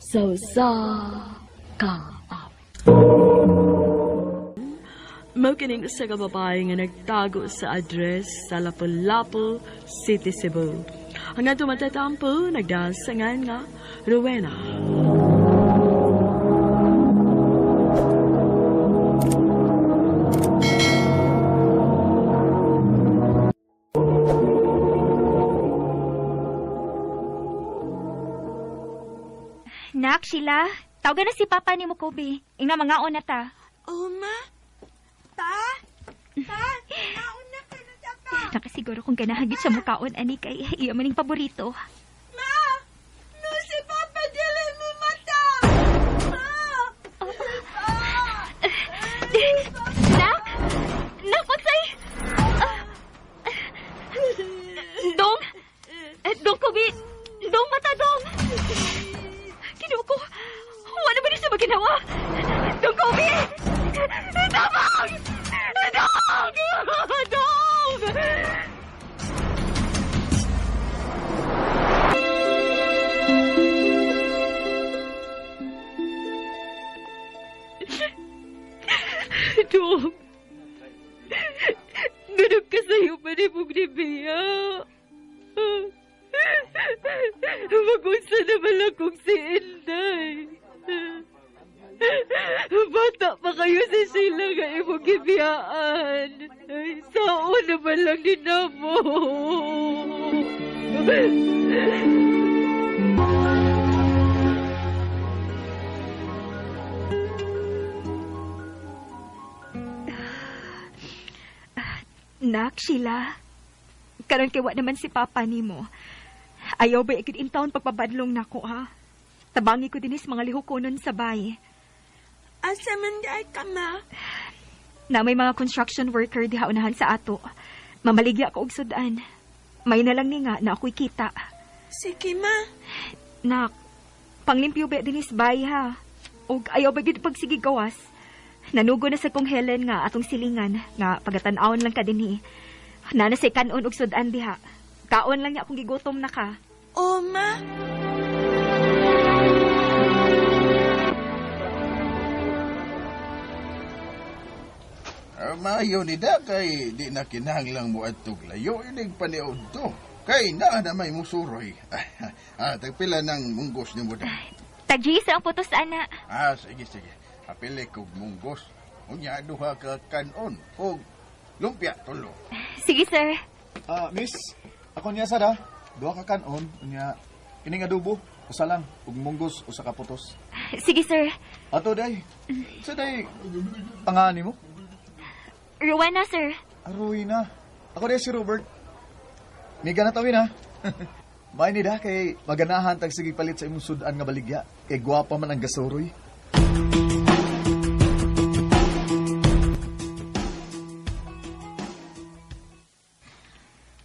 Sausa Kaap. Maukining sa kababae nga nagtago sa address sa Lapu-Lapu, City, Cebu. Ang nga tumatatampo, nagdasangan nga Rowena. Nak, Sheila, tawagan na si Papa ni Mukobe. Ing na mga ona ta. Ma? Ta? Naon na ka na ka. Nakasiguro kung ganahagit sa mukaon, ani kay iya maning paborito. Ma! No, si Papa dili mo mata! Ma! Nak? Nak, magsay! Dong! Dong, Kobe! Dong, mata, Dong! Kinuha ko! Wala ba rin siya maginawa? Dong, Kobe! Tabang! Dong! Dong! Dong, ganap ka sa'yo pa ni Bugnibiya. Mag-unsa naman akong si Inday. Bata pa kayo si Sheila nga imong gibiyaan. Ay, sao naman lang din mo. Nak, Sheila. Karon kay wa naman si Papa nimo. Ayaw ba ikid in town pagpabadlong nako, ha? Tabangi ko dinis mga lihukonon sa bay. Asa man day ka, ma? Na may mga construction worker diha unahan sa ato. Mamaligya ko og sudan. May na lang ni nga na ako'y kita. Sige, ma. Nak, panglimpyo ba dinis bay, ha? Og ayaw ba gid pagsigi gawas? Nanugo na sa kong Helen nga atong silingan nga pagatan-awon lang ka dinhi. Nana say kanon og sudan diha. Kaon lang niya akong gigutom na ka. Ma. Maayo ni da kay di na kinahanglang mo adtog layo inig paniod to. Kay naa na may musuroy. Tagpila ng munggos ni mo da. Tagji sa ang putos, ana. Sige. Apili kog munggos. Unya duha ka kanon og lumpia tulo. Sige, sir. Miss, ako niya sada. Duha ka kanon, unya kining adobo, usa lang, ug munggos usa ka putos. Sige, sir. Ato day. Sa day pangani mo? Rowena, sir. Aroy na. Ako day si Robert. Miga na tawin ha. May ni da kay maganahan tag sige palit sa imong sudan nga baligya. Kay gwapa man ang gasoroy.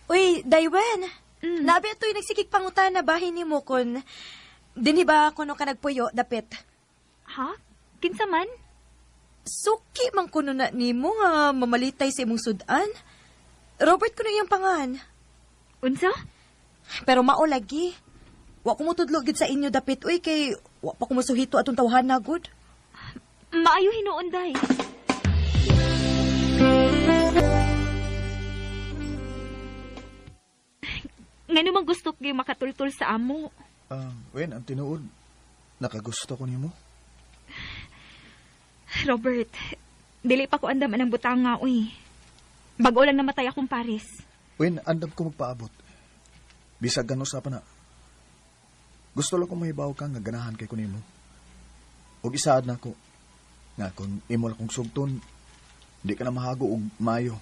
Uy, Daywen. Nabi ito'y nagsikik pangutan na bahin ni mo kun... Dinhi ba kuno ka nagpuyo, dapit? Ha? Kinsa man? Suki man kuno na ni mo nga mamalitay sa imong sudan. Robert kuno iyang pangan. Unsa? Pero mao lagi. Wa ko mutudlo gid sa inyo dapit uy kay wa pa ko masuhito atong tawhana gud. Maayo hinuon, day. Nga naman gusto ko makatultul sa amo. Wen, ang tinuod. Nakagusto ko nimo. Robert, dili pa ko andam anang butang nga, uy. Bago lang namatay akong Paris. Wen, andam ko magpaabot. Bisag gano sa pa na. Gusto lang ko mahibaw ka nga ganahan kay kunimo. Og isaad na ko. Nga kung imo lang kong sugton, di ka na mahago og mayo.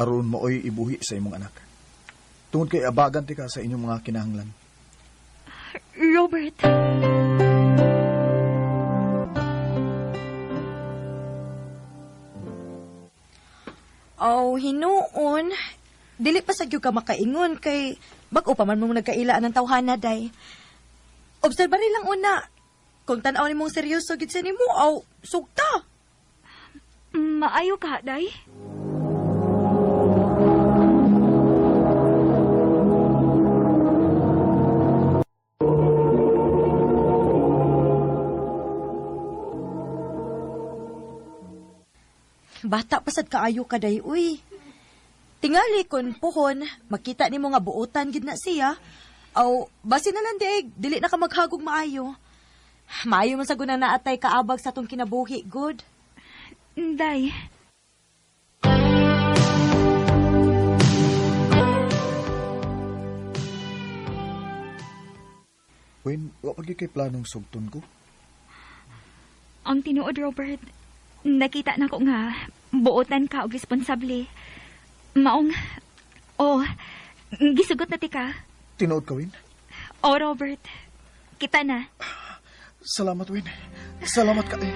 Aron mooy ibuhi sa imong anak. Tungod kay abagan ti ka sa inyong mga kinahanglan. Robert. Hinuon. Dili pa sa gyud ka makaingon kay bag-o pa man mong nagkailaan ng tawhana day. Obserbari lang una. Kung tan-aw nimong seryoso gid sa nimo, sugta. Maayo ka, day? bata pasad kaayo ka day, uy. Tingali kon pohon, makita nimo nga buotan gid na siya. Aw, basi na lang di, dili na ka maghagog maayo. Maayo man sa guna naatay kaabag sa tong kinabuhi, good. Day, Wen, wa pagi kay planong sugton ko. ang tinuod, Robert, nakita na ko nga, buotan ka og responsable. Maong, gisugot na ti ka. Tinuod ka, Win? Robert, kita na. Salamat, Win. Salamat ka, eh.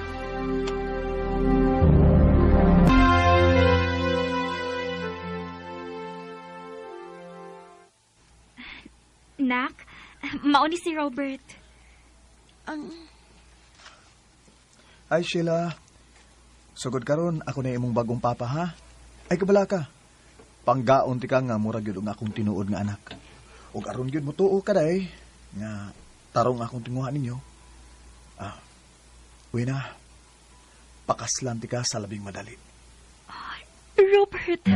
Nak, mauni si Robert. Ay, Sheila. Sugod karon ako na imong bagong papa, ha? Ay, kabala ka. Panggaon ti ka nga, murag yun ang akong tinuod nga anak. O aron yun mo tuo ka day, nga tarong akong tinguhan ninyo. Wina, pakaslan ti ka sa labing madali. Robert.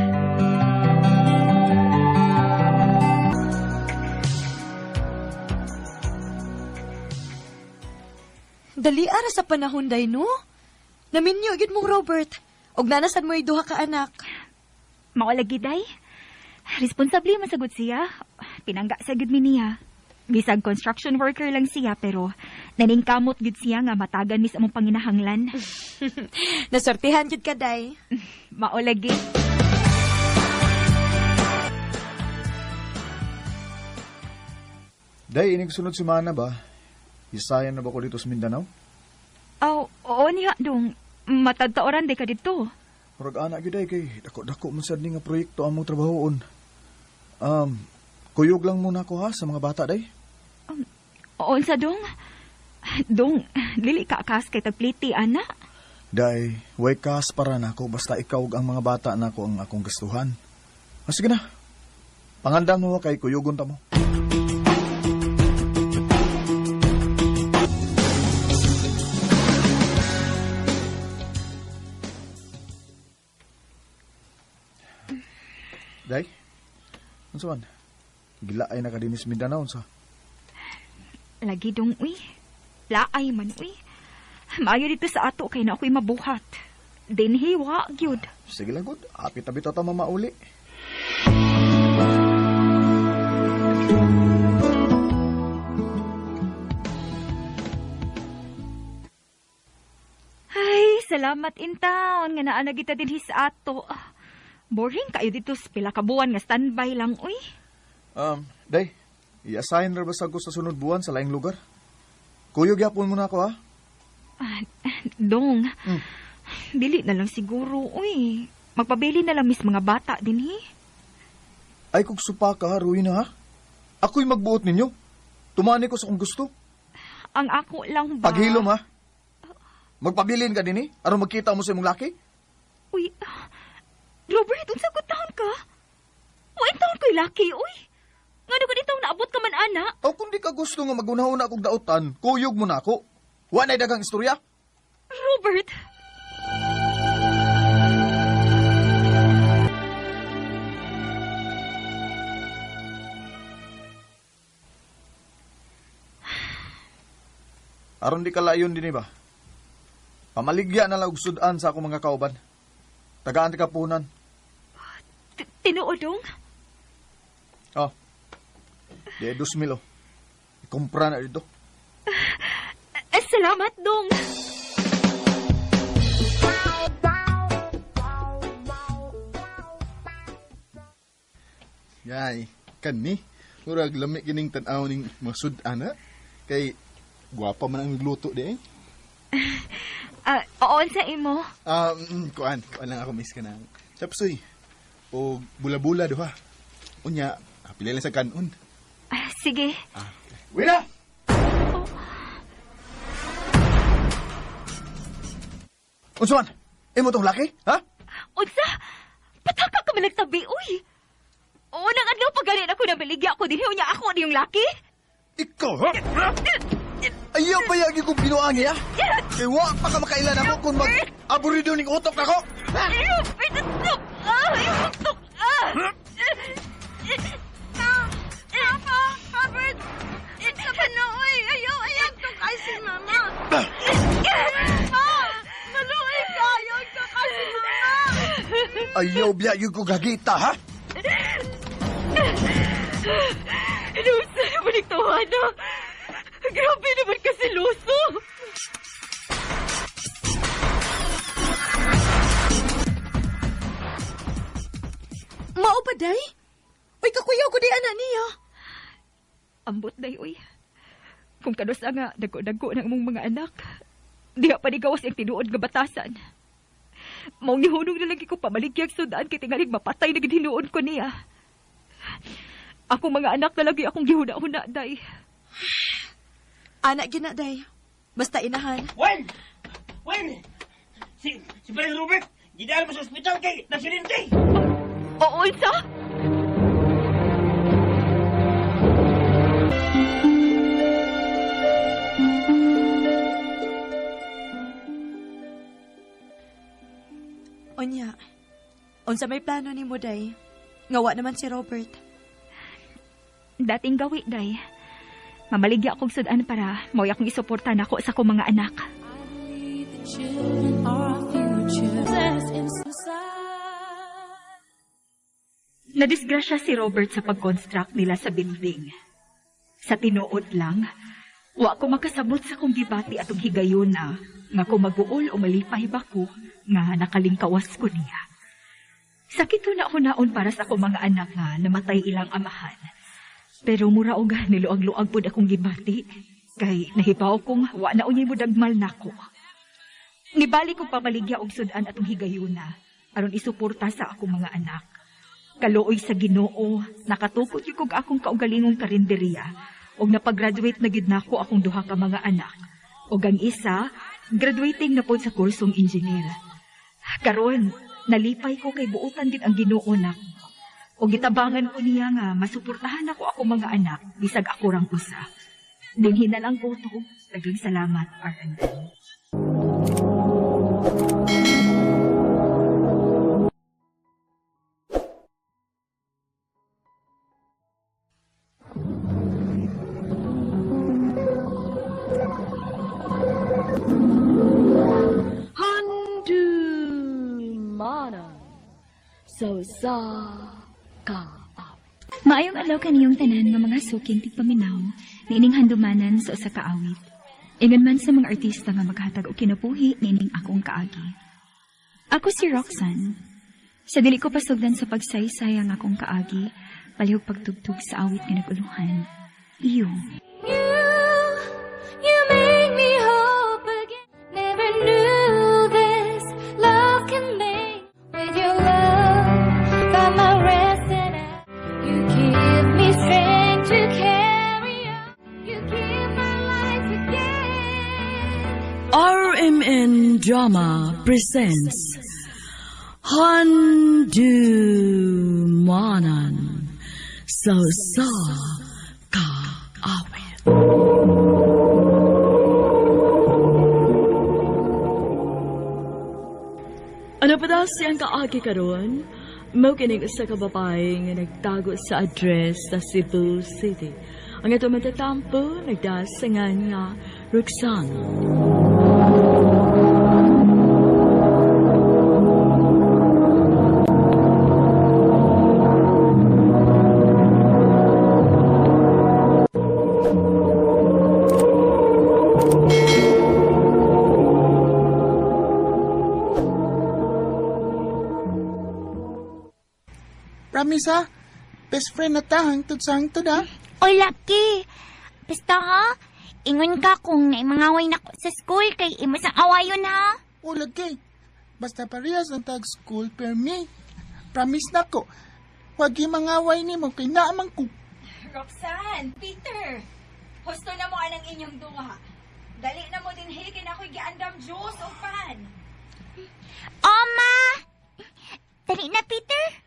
Dali ara sa panahon day, no? Naminyo gid mong Robert. Og nanasan mo duha ka anak. Maulagi, day. Responsable masagod siya. Pinangga sa gud mi niya. Bisag construction worker lang siya, pero naningkamot gud siya nga matagan mis among panginahanglan. Nasortihan gid ka day. Maulagi. Day, inig sunod semana ba? Isayan na ba ko dito sa Mindanao? Oo niya, dong. Matagtaoran day ka dito. Murag anak gyud day kay dako-dako man sad ni nga proyekto among trabahoon. Kuyog lang muna ko ha sa mga bata day. Unsa dong? Dong, dili ka akas kay tagpliti, ana? Day, way kas para nako basta ikaw ug ang mga bata nako ang akong gustuhan. Sige na. Pangandam mo kay kuyugon ta mo. Day, unsa man? Gilaay na ka dinis Mindanao unsa? Lagi dong, uy. Laay man, uy. Maayo dito sa ato kay na ako'y mabuhat. Dinhi, wa, gyud. Sige lang, good. Apit-apit ata mamauli. Ay, salamat in town nga naa na kita dinhi sa ato. Boring kayo dito sa pila ka buwan nga standby lang, uy. Day, i-assign ra ba sa gusto sa sunod buwan sa laing lugar? Kuyog yapon mo na ako, ha? Dong, dili na lang siguro, uy. Magpabili na lang mis mga bata dinhi. Ay, kung supa ka, Ruina, ha? Ako'y magbuot ninyo. Tumani ko sa kung gusto. Ang ako lang ba? Paghilom, ha? Magpabilin ka din, eh? Aron magkita mo sa imong laki? Uy, Robert, unsa ko taon ka? Wain taon ko'y laki, uy. Nga ko dito naabot ka man, ana. O kung di ka gusto nga magunahon akong dautan, kuyog mo na ako. Wanay dagang istorya? Robert! Aron di ka layon din, ba? Pamaligya na lang og sudan sa akong mga kauban. Tagaan ti kapunan. Tinuodong? Oh. Di 2,000, oh. Ikumpra na dito. Salamat, Dong. Yay, kani. Murag lami kining tan-aw ning masud ana. Kay gwapa man ang nagluto di eh. Oo, sa imo. Kuan lang ako miss ka na. Chapsoy. O bula-bula do ha. Unya, pili lang sa kanon. Sige. Wina! Unsa man? Imo tong laki? Ha? Unsa? Pataka ka man nagtabi, uy. Oo, nang adlaw pa ganin ako na baligya ako din. Unya ako yung laki. Ikaw, ha? Ayaw pa yagi kong pinuangi, ha? Kay wa pa ka makailan ako kung mag-aburido ning utok ako. Ha? Pinutok! Pinutok! Papa! Robert! It's a panoy! Ayaw to kay si Mama! Pa! Maluoy ka! Ayaw to kay si Mama! Ayaw biya yung ko gagita, ha? Luso naman ang tawana! Grabe naman kasi Luso! Mao ba, day? Uy, kakuyaw ko di anak niya. Ambot day, uy. Kung kanusa nga, dago-dago ng mong mga anak, diha pa ni gawas yung tinuod nga batasan. Maong nihunong na lagi ko pamaligyag sudaan kay tingalig mapatay na gidhinuon ko niya. Ako mga anak na lagi akong gihuna-huna, day. Anak gina, day. Basta inahan. Wen! Si Brother Robert, gidaan mo sa ospital kay nasilinte! Oo, isa? Onya, unsa may plano ni mo, day? Ngawa naman si Robert. Dating gawi, day. Mamaligya akong sudaan para mauya akong isuportan ako sa akong mga anak. Nadisgrasya si Robert sa pag-construct nila sa building. Sa tinuod lang, wa ko makasabot sa kong gibati atong higayon na nga kung mag-uol o malipay ba ko nga nakalingkawas ko niya. Sakit na hunaon para sa akong mga anak nga namatay ilang amahan. Pero mura og niluag-luag pud akong gibati kay nahibaw kong wa na unyay mo dagmal nako. Nibalik ko pamaligya og sudan atong higayuna aron isuporta sa akong mga anak. Kaluoy sa Ginoo, nakatukod yung kog akong kaugalingong karinderiya og napag-graduate na gid nako akong duha ka mga anak. Og ang isa, graduating na pod sa kursong engineer. Karon, nalipay ko kay buutan din ang Ginoo nako. O gitabangan ko niya nga masuportahan ako mga anak bisag ako rang usa. Dinhi na lang ko to. Daghang salamat, R&D. Mana so sa ka. Maayong adlaw kaniyong tanan nga mga suking tigpaminaw, niining handumanan sa usa ka awit. Ingon man sa mga artista nga maghatag og kinabuhi niining akong kaagi. Ako si Roxanne. Sa dili ko pasugdan sa pagsaysay ang akong kaagi, palihog pagtugtog sa awit nga naguluhan. Iyo. You make me hope again. Never knew this love can make. With your love, find my rest and you give me strength to carry on. You give my life again. RMN Drama presents Handumanan so sa ka awit. Ano pa daw siyang kaagi karon? Mao kining usa ka babae nga nagtago sa address sa Cebu City. Ang ato matatampo nagdasangan nga Roxanne. Promise ha? Best friend na ta, hangtod sa hangtod ha? Oy, Lucky. Basta ha, ingon ka kung naimangaway na ko sa school kay imo sa awayon ha. O lagi. Basta parehas ang tag school per me. Promise na ko. Huwag yung mangaway ni mo kay naamang ko. Roxanne, Peter, husto na mo anang inyong duha. Dali na mo din higin ako'y giandam juice o pan. Oma! Dali na, Peter.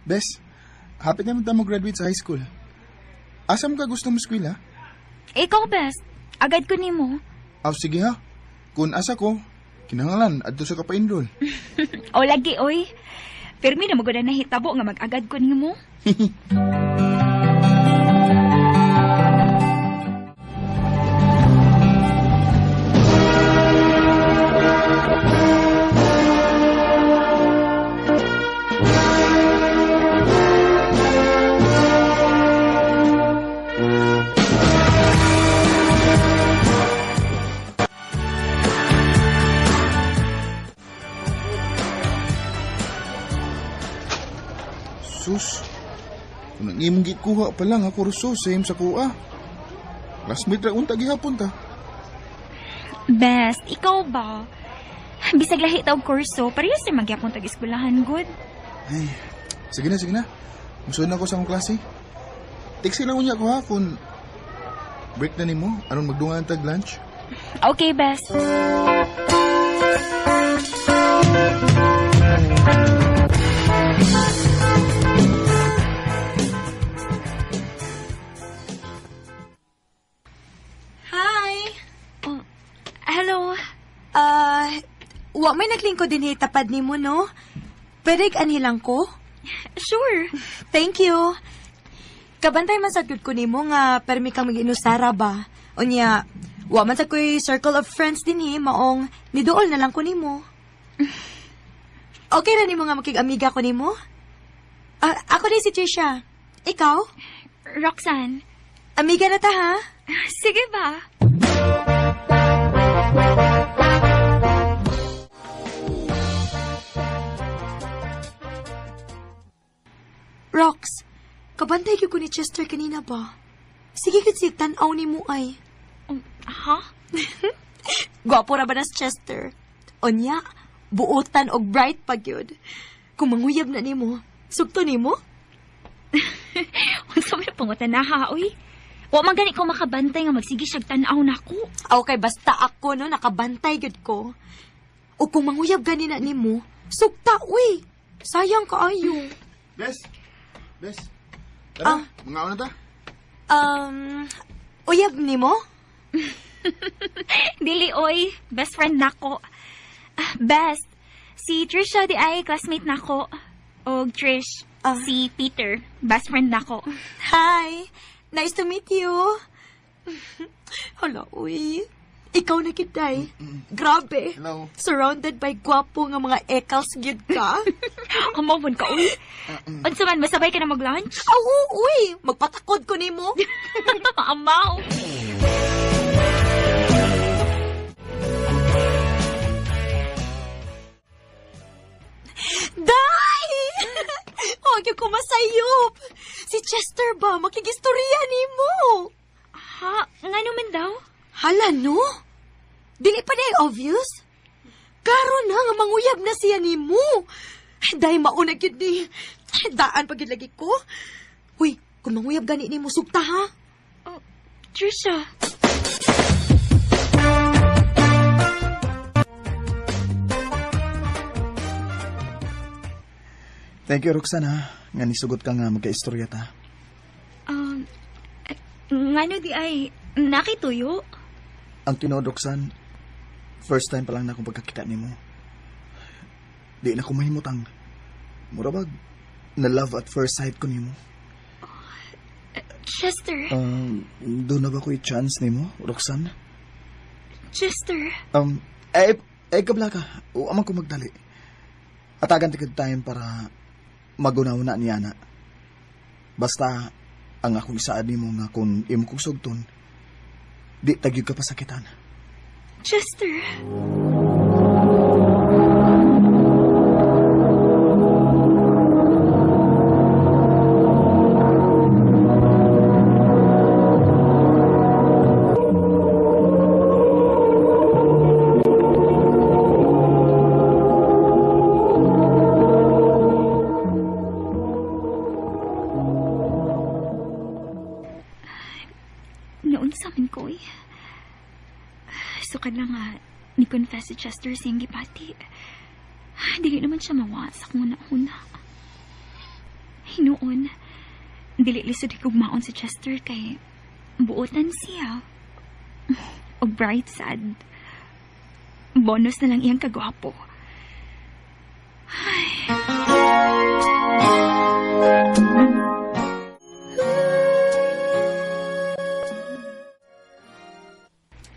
Bes, hapit naman tayo graduate sa high school. Asa mo ka gusto mo eskwela? Ikaw, best. Agad ko nimo. Aw, sige ha. Kung asa ko, kinangalan, adto sa ka-pa-enroll. O lagi, oy. Pero na magod na hitabo nga mag-agad ko nimo. Sus, kung nang imong gikuha pa lang ako ruso, same sa kuha. Classmate ra unta gihapon ta. Best, ikaw ba? Bisag lahi ta og kurso, parehas na magyapon tag eskwelahan, good. Ay, sige na. Musuon ako sa akong klase. Text lang unya ko ha kung break na nimo, aron magdungan tag lunch. Okay, best. Hi! Oh, hello. Wa may naglingkod din tapad ni mo, no? Pwede anilang ko? Sure. Thank you. Kabantay man sad gyud ko nimo nga permi kang mag-inusara ba. Unya, wa man sa ko'y circle of friends din maong niduol na lang ko nimo. Okay ra nimo nga makig-amiga ko nimo? Ako din si Trisha. Ikaw? Roxanne. Amiga na ta, ha? Sige ba? Rox, kabantay gyud ko ni Chester kanina ba? Sige gud si tan-aw nimo ay. Ha? Gwapo ra ba na si Chester? Onya, buotan og bright pa gyud. Kung manguyab na nimo, sugto nimo? Unsa may pangutan na ha, uy? Wa man gani ko makabantay nga magsige siyag tan-aw nako. Okay, basta ako no nakabantay gyud ko. O kung manguyab gani na nimo, sugta uy. Sayang kaayo. Bes. Tara, mga una ta. Uyab nimo? Dili, oy. Best friend nako. Best. Si Trisha di ay classmate nako. O Trish, si Peter, best friend nako. Hi. Nice to meet you. Hala, uy. Ikaw na kitay. Grabe. Hello. Surrounded by gwapo nga mga ekals gyud ka. Amawon ka, uy. Unsa man, masabay ka na mag-lunch? Awu, uy. Magpatakod ko nimo. Amaw. Day! Huwag yung kumasayop. Si Chester ba? Makigistorya nimo. Ha? Nga naman daw? Hala, no? Dili pa na obvious? Klaro na nga manguyab na siya nimo. Dahil mauna yun ni. Daan pag lagi ko. Uy, kung manguyab gani nimo, sugta ha? Oh, Trisha. Thank you, Roxanne, ha. Nga nisugot ka nga magka-istorya ta. Ngano di ay nakituyo? Ang tinood, Roxanne, first time pa lang na akong pagkakita nimo. Di na ko mahimutang. Murabag, na love at first sight ko nimo. Chester. Doon na ba ko'y chance nimo, Roxanne? Chester. Kabla ka. Amang ko magdali. Atagan tikad time para magunaw na niya na. Basta, ang akong isaad nimo nga kung imo kong sugton, di tagyog ka pasakitan. Chester. Suka na nga, ni-confess si Chester siyang gipati. Dili naman siya mawasak muna-una. Hinuon, dili lisod higugmaon si Chester kay buotan siya. O bright sad. Bonus na lang iyang kagwapo.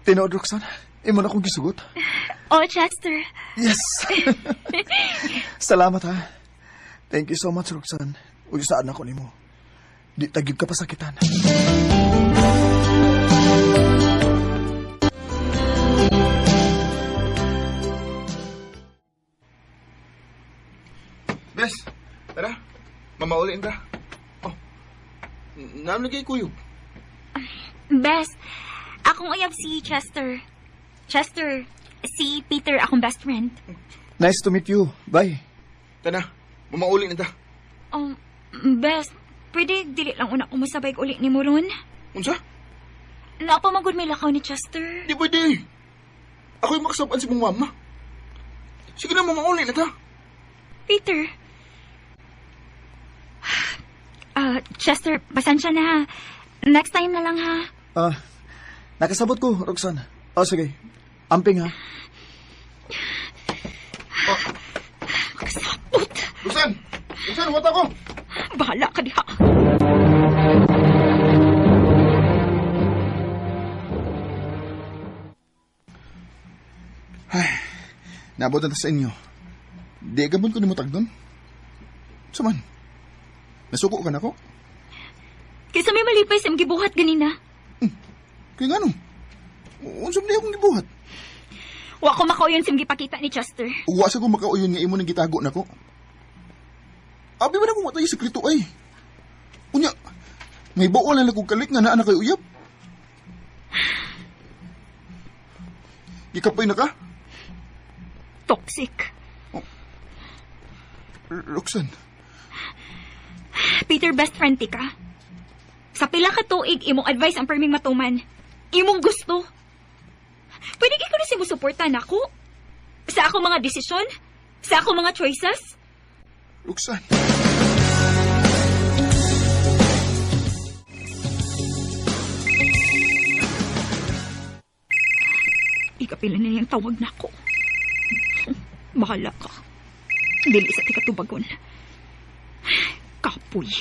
Tinood, Roxanne. Imo na akong gisugot. Oh, Chester. Yes! Salamat, ha. Thank you so much, Roxanne. Uy, saan ako nimo. Di tagib ka pa sakitan. Bes, tara. Mamaulin ta. Oh. Naam kay kuyog. Bes, akong uyab si Chester. Chester, si Peter akong best friend. Nice to meet you. Bye. Tana, mamaulin ta. Bes, pwede dili lang una kumusabay ulit ni mo ron? Unsa? Napamagod may lakaw ni Chester. Di pwede. Ako'y makasabaan si mong mama. Sige na, mamaulin na ta. Peter. Chester, pasensya na ha. Next time na lang ha. Nakasabot ko, Roxanne. Oh, sige. Amping, ha? Makasabot. Lusan! Lusan, wata ko! Bahala ka diha. Ay, naabot na ta sa inyo. Di agabon ko ni mo tagdon. Saman, nasuko ka na ko? Kaysa may malipay sa gibuhat ganina. Kaya nga no, unsam na akong gibuhat. Wa ko makauyon sa gipakita ni Chester. Uwa sa ko makauyon nga imo nang gitago na ko. Abi ba na kung matay sekreto ay? Unya, may bawal na kong kalik nga naa na kay uyab. Gikapay na ka? Toxic. Roxanne. Peter, best friend ti ka. Sa pila ka tuig, imong advice ang perming matuman. Imong gusto. Pwede ka na siya mo suportan ako? Sa ako mga desisyon? Sa ako mga choices? Roxanne. Ikapila na niyang tawag na ako. Bahala ka. Dili sa tikatubagon. Kapoy.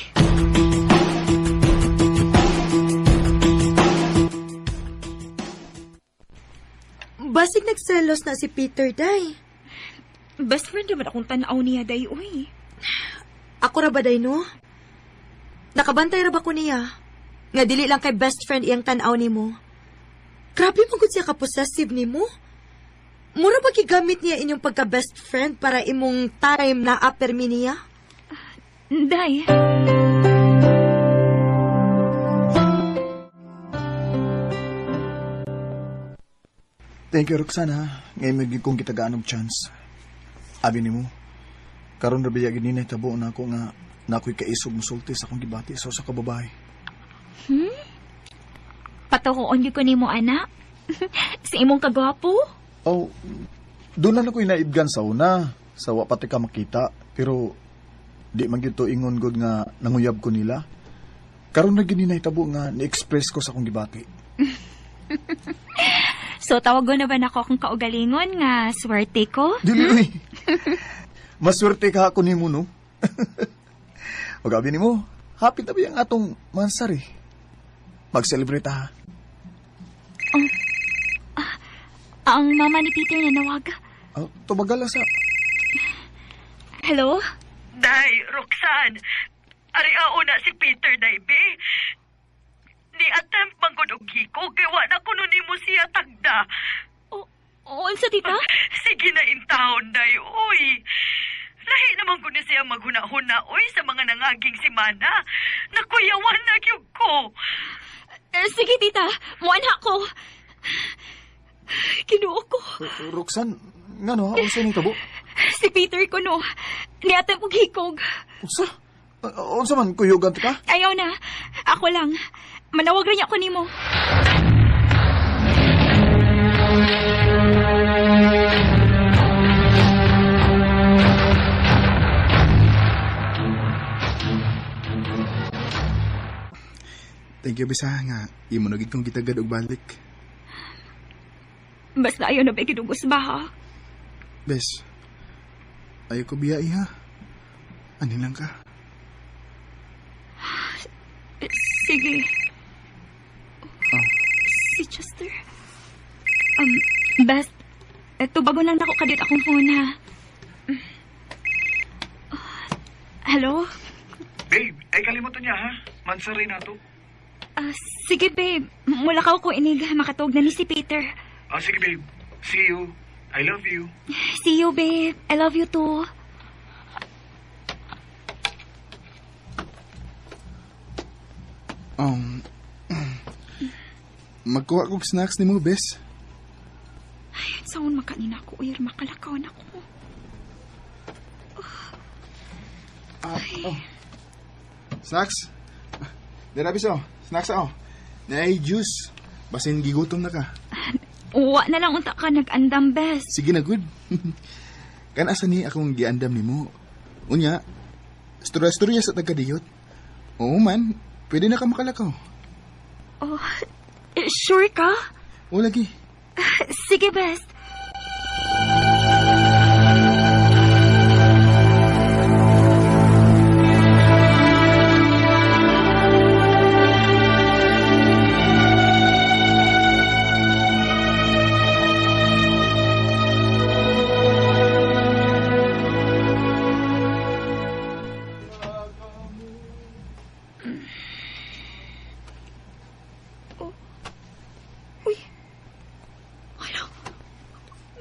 Basig nagselos na si Peter, day. Best friend naman akong tanaw niya, day, uy. Ako ra ba, day, no? Nakabantay ra ba ko niya? Nga dili lang kay best friend iyang tanaw ni mo. Grabe mo gud siya ka-possessive ni mo. Mura ba gigamit niya inyong pagka-best friend para imong time na apermi niya? Day. Thank you, Roxanne, ha. Ngayon may kong kitagaan ng chance. Abi ni mo, karon na biyagin ni tabo na ako nga na ako'y kaisog musulti sa akong gibati sa kababae. Patuhoon ko ni mo, anak. Sa imong kagwapo? Oh, doon na ako'y naibgan sa una. Sa wapati ka makita. Pero, di man gito ingon god nga nanguyab ko nila. Karon na gini tabo nga ni-express ko sa akong gibati. So, tawag na ba na ako akong kaugalingon nga swerte ko? Dili, uy. Maswerte ka ako ni mo, no? O gabi ni mo, happy tabi ang atong mansari. Mag-celebrate ha. Ang mama ni Peter na nawag. Tumagala sa... Hello? Day, Roxanne. Ari na si Peter, day, be. Ni attempt manggod og hiko, kay wa na kuno nimo siya tagda. Unsa tita? Sige na in town, day, uy. Lahi naman ko ni siya maghuna-huna, uy, sa mga nangaging simana. Nakuyawan na gyud ko. Sige, tita. Muanha ko. Kinuo ko. Roxanne, nga no, unsa ni tabo? Si Peter ko, no. Niatang og hikog. Unsa? Unsa man, kuyugan ka? Ayaw na. Ako lang. Manawag rin ako nimo. Thank you, bisa nga. Imo nagid kong gitagad og balik. Basta ayaw na ba kinubos ba, ha? Bes, ayaw ko biya ha. Anin lang ka. Sige. Oh. Si Chester. Best, eto bago lang ako kadit akong phone, ha? Hello? Babe, ay kalimutan niya ha. Mansari na to. Sige, babe. Mula ka ko inig. Makatog na ni si Peter. Sige babe. See you. I love you. See you, babe. I love you too. Magkuha kong snacks ni mo, bes. Ay, saan makanin ako, Uyer? Makalakaw na ako. Snacks? Dara, biso. Snacks ako. Nay, juice. Basin gigutom na ka. Uwa na lang unta ka nag-andam, bes. Sige na, good. Kanasa ni akong giandam ni mo. Unya, storya sa taga-diyot. Oo man, pwede na ka makalakaw. Oh, sure ka? O lagi. Sige, bes.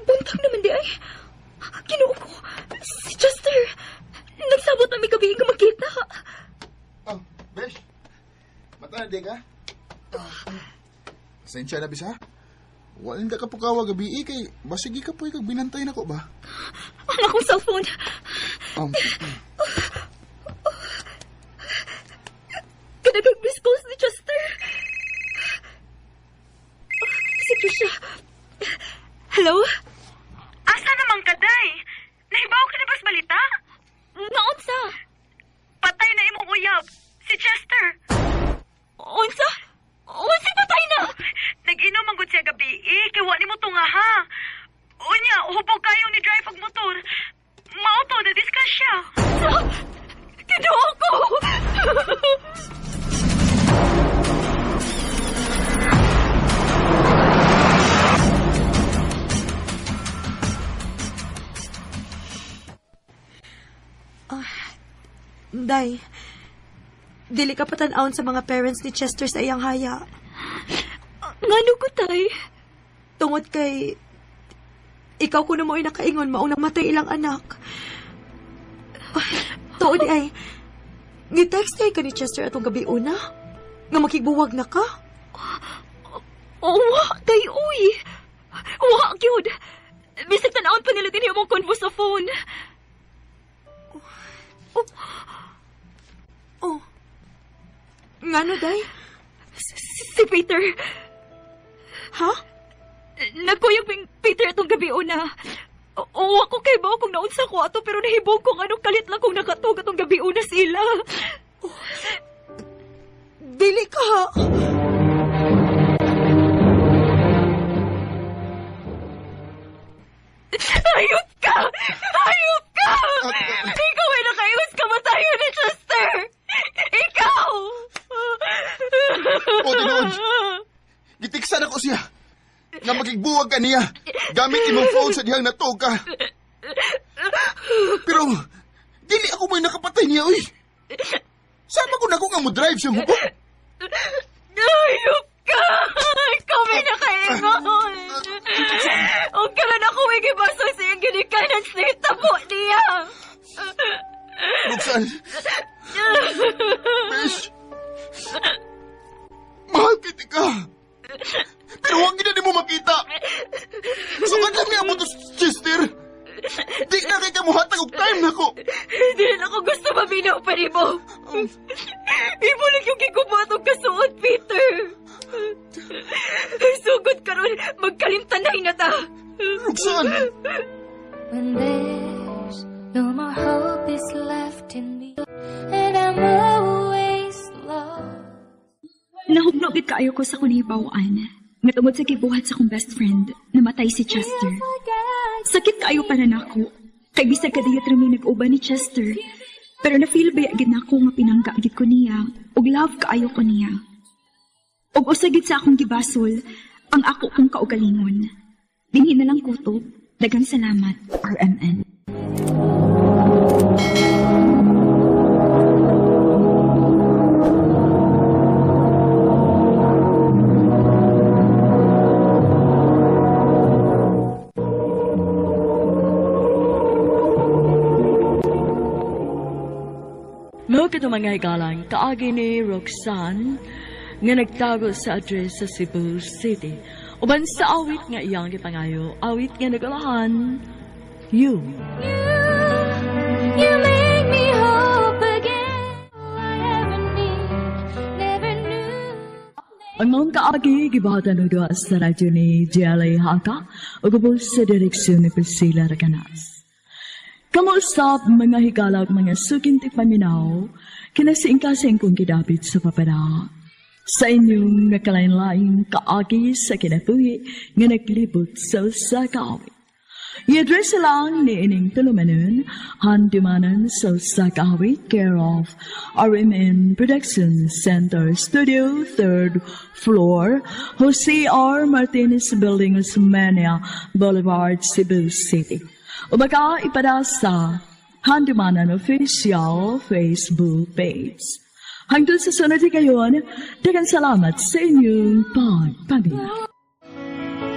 Buntag naman di ay. Ginoo ko. Si Chester. Nagsabot na may gabi ka makita. Oh, besh. Mata na di ka? Pasensya na, bisa. Walin ka kapukawa gabi kay basigi ka po kag binantay na ko ba? Ang akong cellphone. Kadagang miss calls ni Chester. Si Trisha. Hello? Asa naman ka, day? Nahibaw ka na bas balita? Naunsa? Patay na imong uyab. Si Chester. Unsa? Unsa patay na? Nag-inom ang good siya gabi. Kiwa ni mo to nga, ha? Unya, hubog kayong ni drive ang motor. Mauto, na-discuss siya. Kinuha ko! Day, dili ka patanawon sa mga parents ni Chester sa iyang haya. Ngano ko, tay? Tungod kay ikaw kuno mo ay nakaingon maong namatay ilang anak. Tuod ay gi-text ka ni Chester atong gabi una nga makigbuwag na ka. Wa, day, uy. Wa, gyud. Bisag tanawon pa nila din yung mong convo sa phone. Oh. Ngano, day? Si Peter. Ha? Nagkuyog bing Peter itong gabi una. O ako kay ba kung naunsa ko ato pero nahibong kung anong kalit lang kung nakatog atong gabi una sila. Dili ka. Hayop ka! Hayop ka! Ikaw ay nakaiwas kamatayo ni Chester! Ikaw! O, tinood. Gitiksan ako siya. Nga magigbuwag ka niya. Gamit imong phone sa dihang natog ka. Pero, dili ako may nakapatay niya, uy. Sama ko na ko nga mo drive siya hubog. Hayop ka! Ikaw may nakaingon! Huwag ka na ako igibaso sa iyong ginikanan sa itabo niya! Roxanne! Besh! Mahal kita ka! Pero huwag na mo makita! Sukad lang niya mo to, Chester! Di na kay kamuhatag og time na ko! Hindi na ako gusto maminaw pa rin mo! Ibulik yung gigubat og kasuot, Peter! Sugod ka ron, magkalimtanay na ta! Roxanne! When there's no more hope is left in me, and I'm always lost. Nahugnogit kaayo ko sa kunihibawaan. Nga tungod sa gibuhat sa akong best friend, namatay si Chester. Sakit kaayo pa na nako. Kay bisag kadiyat rami nag-uban ni Chester. Pero na-feel ba yagid na ako nga pinanggagid ko niya, ug love kaayo ko niya. Ug usagid sa akong gibasol, ang ako kong kaugalingon. Dinhi na lang kutob, daghang salamat, RMN. Mao kito mga hikalang kaagi ni Roxanne nga nagtago sa address sa Cebu City. Uban sa awit nga iyang gipangayo, awit nga nagalahan, You. You make me hope again. All I ever need, never knew. Ang mga kaagi gibahatan ng sa radyo ni GLA Haka o gabol sa direksyon ni Priscilla Raganas. Kamusta mga higalag mga sukintik paminaw, kinasiingkasing kong kidapit sa papara. Sa inyong nakalain-laing kaagi sa kinapuhi nga naglibot sa kaawit. I-address lang ni ining tulumanon, handimanan sa kaawit, care of RMN Production Center, Studio, 3rd floor, Jose R. Martinez Building, Osmania Boulevard, Cebu City. O baka ipada sa Handimanan Official Facebook page. Hanggang sa sunod kayon, daghang salamat sa inyong pagpabila.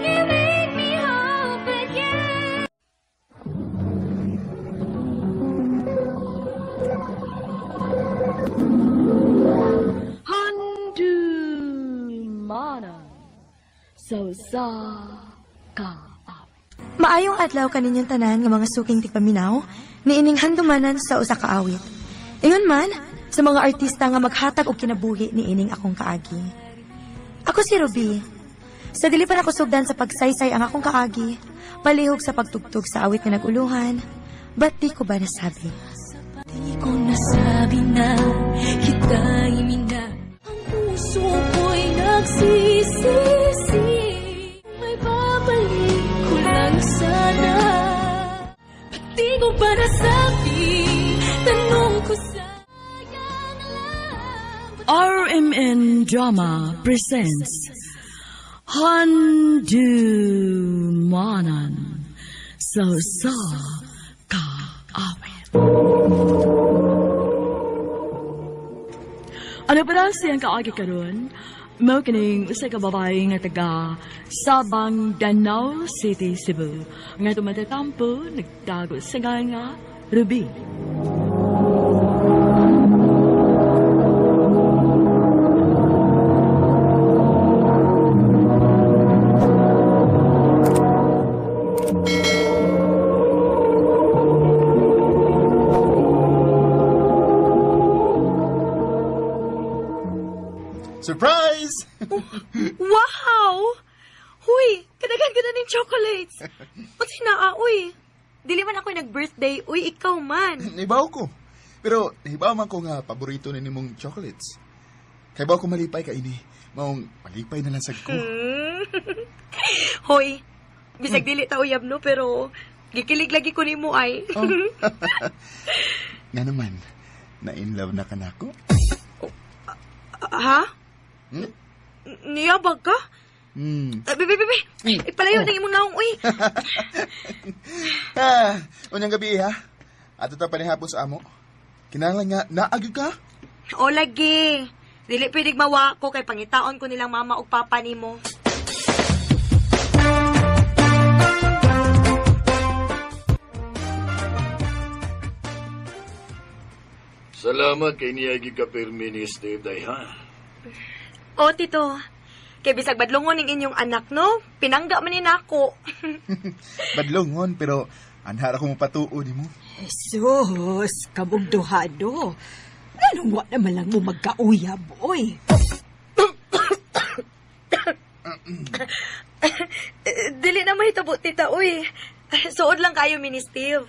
You make me hope again. Handimanan sa ka. Maayong adlaw kaninyong tanan nga mga suking tigpaminaw, niining handumanan sa usa ka awit. Ingon man, sa mga artista nga maghatag og kinabuhi ni ining akong kaagi. Ako si Ruby. Sa dili pa ako sugdan sa pagsaysay ang akong kaagi, palihog sa pagtugtog sa awit nga naguluhan, ba't di ko ba nasabi? Di ko nasabi na kita imina. Ang puso ko'y nagsisisi. May babalik ko lang sana. Ba't di ko ba nasabi? Tanong ko sa RMN Drama presents Handumanan sa kaawit. Ano para siyang kaagi karon? Mao kining usa ka babae nga taga Sabang Danau City, Cebu. Nga tumatatampo nagtago sa nga Ruby. Surprise! Wow! Huy, kadagan ka na ng chocolates. Pati naa, uy. Dili man ako nag-birthday, uy, ikaw man. Nahibaw ko. Pero nahibaw man ko nga paborito na nimong chocolates. Kaya ba ko malipay ka ini? Maong malipay na lang sa ko. Hoy, bisag dili ta uyab no, pero gikilig lagi ko nimo ay. Oh. Nga naman, na-in love na ka na ako? Ha? Niyabag ka? Bibi, ipalayo na imong naong, uy. Unyang gabi, ha? Ato ta panihapon sa amo. Kinahanglan nga, naagi ka? O, lagi. Dili pwedeng mawa ko kay pangitaon ko nilang mama o papa nimo. Salamat kay niyagi ka perminister, day, ha? O, tito. Kay bisag badlongon ning inyong anak, no? Pinangga man ni nako. Badlongon, pero anhara ko mapatuon ni mo. Jesus, kabugduhado. Anong wa naman lang mo magkauyab, oy? Dili na mahitabo, tita, uy. Suod lang kayo, Mini Steve.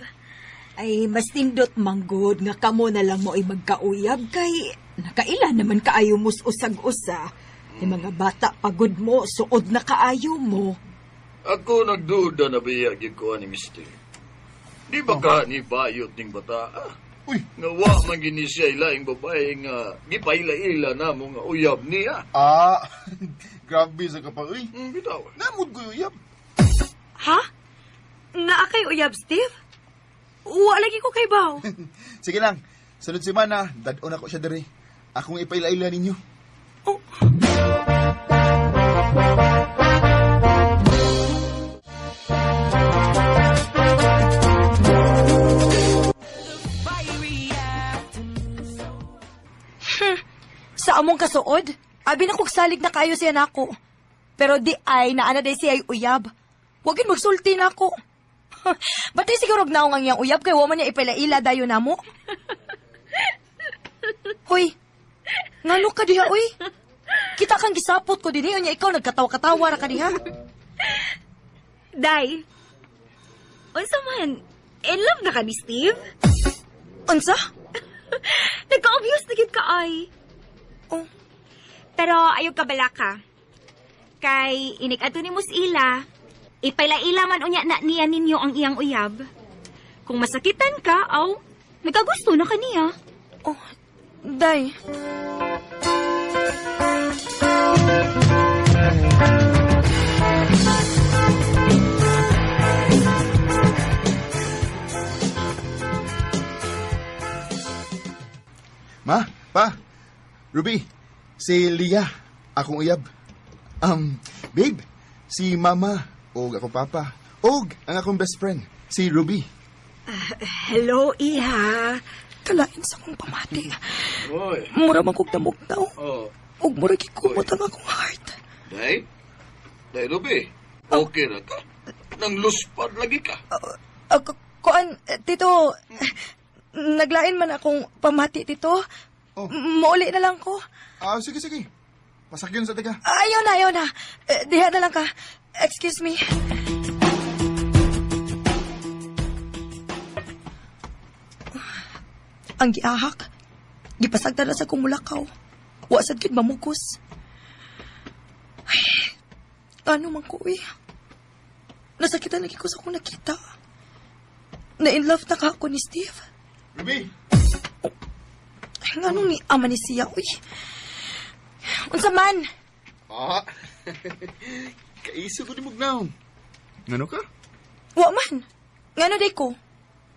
Ay, mas tindot manggod nga kamo na lang mo ay magkauyab kay nakaila naman kaayo mus usag-usa. Yung mga bata pagod mo, suod na kaayo mo. Ako nagduda na biyagin ko ni Mister. Di ba ka ni bayot ning bata? Uy! Nga wa man gini siya ilaing babae nga gipaila-ila na mo nga uyab niya. Grabe sa kapag, uy. Bitaw. Namod ko uyab. Ha? Naa kay uyab, Steve? Wa lagi ko kay baw. Sige lang, sunod semana, dadon ako siya diri. Akong ipaila-ila ninyo. Sa among kasuod, abi na kog salig na kayo siya nako. Pero di ay naana day siya ay uyab. Wagin magsulti na ako. Batay siguro naong ang iyang uyab kay wa man niya ipaila-ila dayon namo. Hoy. Ngano ka diha uy? Kita kang gisapot ko dinhi unya ikaw nagkatawa-katawa ra ka diha. Day, unsa man, in love na ka ni Steve? Unsa? Nagka-obvious na gid ka ay. Oh. Pero ayaw ka bala ka. Kay inik ato ni Musila, ipaila-ila man unya na niya ninyo ang iyang uyab. Kung masakitan ka, aw, nagkagusto na kaniya. Oh, day. Ma, pa, Ruby, si Leah, akong uyab. Babe, si Mama, og akong Papa, og ang akong best friend, si Ruby. Hello, Iha. Kalain sa akong pamati. Oy. Mura man kog damugtaw. Oh. Ug mura gikumot ang akong heart. Day? Day, Ruby. Okay na ka? Nang luspad lagi ka. Kuan, Tito, naglain man akong pamati, Tito. Mauli na lang ko. Sige. Pasakyan sa tiga. Ayaw na. Diha na lang ka. Excuse me. Ang giahak. Gipasagda na sa kong mulakaw. Wasad kid mamugos. Ay, ano man ko eh. Nasakitan lagi ko sa kong nakita. Na-in love na ka ako ni Steve. Ruby! Ay, nga nung ni ama ni siya, uy. Unsa man? Kaiso ko ni Mugnaon. Ngano ka? Wa man. Ngano day ko?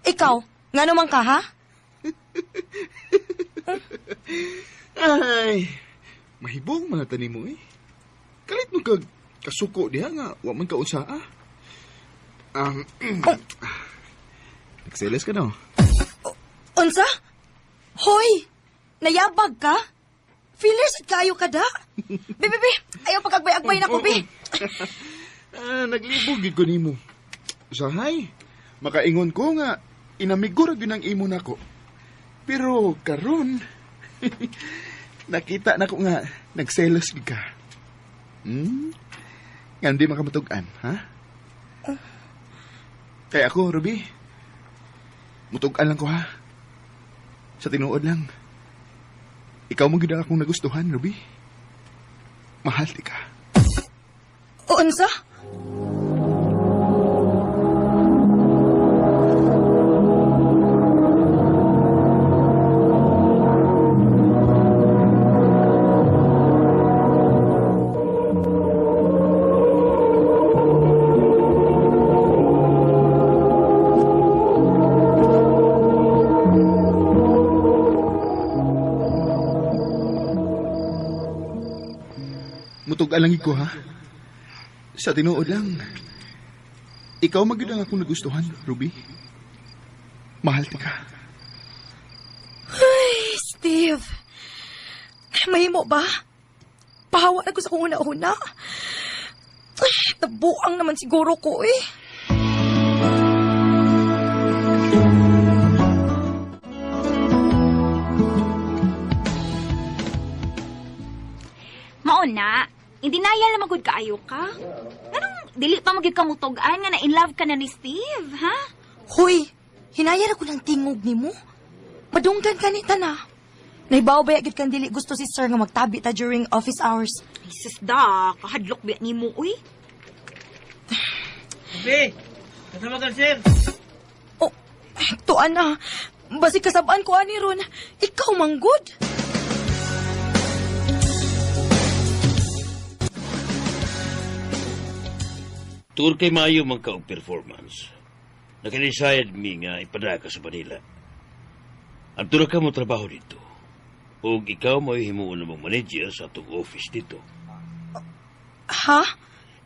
Ikaw, ngano man ka, ha? Ay, mahibong mga tanim mo eh. Kalit mo kag kasuko diha nga, wa man ka unsa nagseles ka no? Unsa? Hoy! Nayabag ka? Feelers at kayo ka da? Bi, ayaw pagkagbay-agbay na ko, bi. Naglibog gid ko nimo. Usahay, makaingon ko nga inamigurag yun ang imo nako. Pero karon nakita na ko nga nagselos gid ka. Nga di makamatugan, ha? Kaya ako, Ruby, mutugan lang ko, ha? Sa tinuod lang. Ikaw mo gid ang akong nagustuhan, Ruby. Mahal di ka. Unsa? Mutog alangig ko, ha? Sa tinuod lang. Ikaw magid ang akong nagustuhan, Ruby. Mahal ti ka. Ay, Steve. Mahimo ba? Pahawa na ko sa kong una-una. Ay, nabuang naman siguro ko, eh. Mauna, hindi naya na magud kaayo ka. Anong dili pa magid ka mutugan nga na in love ka na ni Steve, ha? Hoy, hinayar ako ng tingog ni mo. Madunggan ka ni Tana. Nahibaw ba yagid kang dili gusto si sir nga magtabi ta during office hours? Sus da, kahadlok ba ni mo, uy? Ruby, kasama ka, sir. Oh, tuan na. Basi kasabaan ko ani ron. Ikaw manggod. Tur kay maayo man ka og performance. Nakadecided mi nga ipadaka ka sa Manila. Ang tura ka mo trabaho dito. O ikaw mo himuon namang manager sa atong office dito. Ha?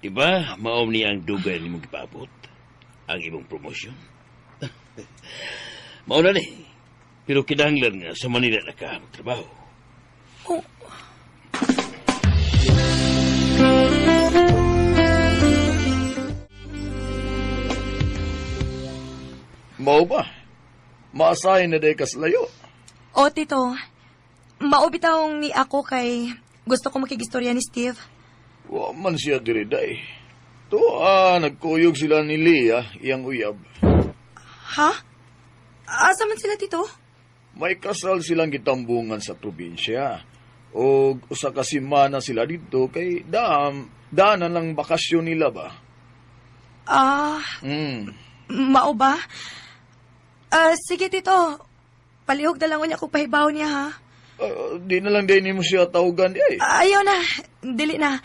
Diba, maom ni ang dugay ni mong ipaabot? Ang imong promosyon? Mao na ni. Pero kinahanglan nga sa Manila na ka magtrabaho. Oh. Mao ba? Maasahin na day kas layo. O, tito. Maubitawong ni ako kay gusto ko makigistorya ni Steve. Wa man siya diri day. Nagkuyog sila ni Leah, iyang uyab. Ha? Asa man sila, tito? May kasal silang gitambungan sa probinsya. O usa ka semana sila dito kay daanan lang bakasyon nila ba? Mao ba? Sige, tito. Palihog na lang niya kung pahibaw niya, ha? Di na lang din mo siya tawagan di ay. Ayaw na. Dili na.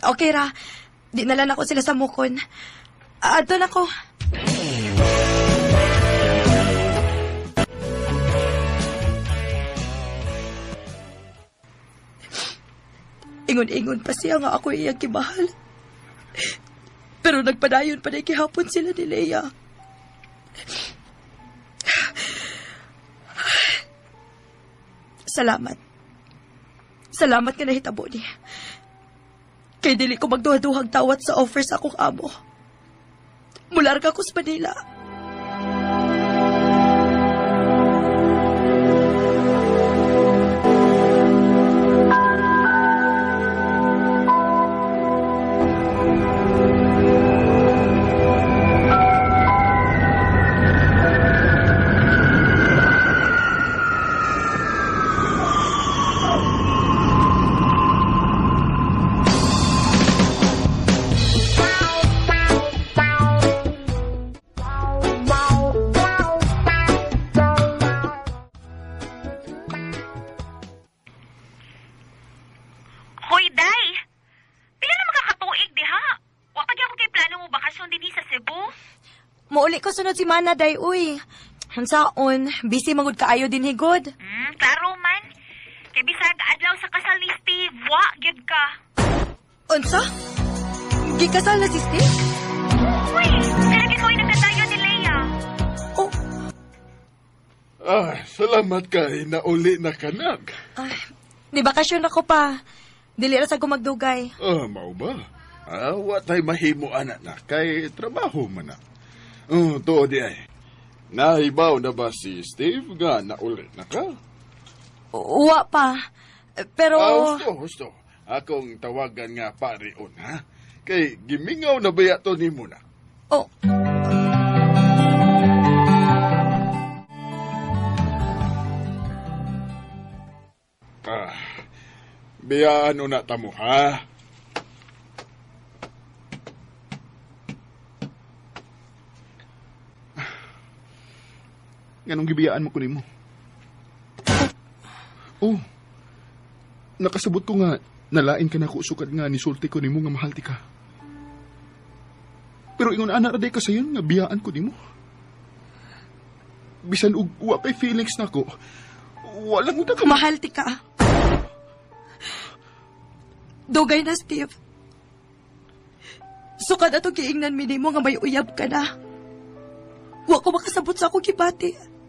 Okay ra. Di na lang ako sila sa mukon. Ato na ko. Ingon-ingon pa siya nga ako iyang kimahal. Pero nagpadayon pa na kihapon sila ni Leia. Salamat. Salamat ka nahitabo niya. Kay dili ko magduha-duhang tawat sa offer sa akong amo. Mularga ko sa Manila. Mauli ko sunod si Mana, day, uy. Hansaon, busy magud kaayo din higod. Klaro man. Kay bisag adlaw sa kasal ni Steve, wa gyud ka. Unsa? Gikasal na si Steve? Uy, kalagi ko yung nagkatayo ni Leia. Oh. Salamat kay nauli na kanag. Di bakasyon ako pa. Dili ra sa gumagdugay. Mao ba? Wa tay mahimo anak na kay trabaho man na. Tuo di ay. Nahibaw na ba si Steve nga nauli na ka? Wa pa. Pero... Gusto. Akong tawagan nga parion, ha? Kay gimingaw na ba yato ni mo na? Oh. Biyaan na tamo, ha? Ganong gibiyaan mo ko nimo? Oh, nakasabot ko nga, nalain ka na ko sukad nga ni sulti ko nimo nga mahalti ka. Pero ingon ana raday ka sayon nga biyaan ko nimo. Bisan og wa kay feelings nako, walang uda ka mahalti ka. Dugay na, Steve. Sukad ato giingnan mi nimo nga may uyab ka na. Wa ko makasabot sa akong gibati.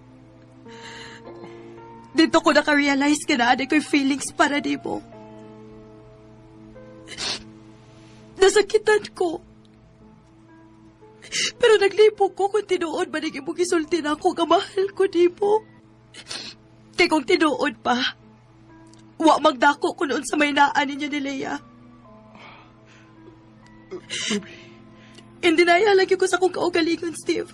Dito ko naka-realize ka na aday ko'y feelings para di mo. Nasakitan ko. Pero naglipog ko kung tinuod ba naging mong isulti na ako nga mahal ko di mo. Kaya kung tinuod pa, wa magdako ko noon sa may naan ninyo ni Leia. Hindi na lagi ko sa kong kaugalingon, Steve.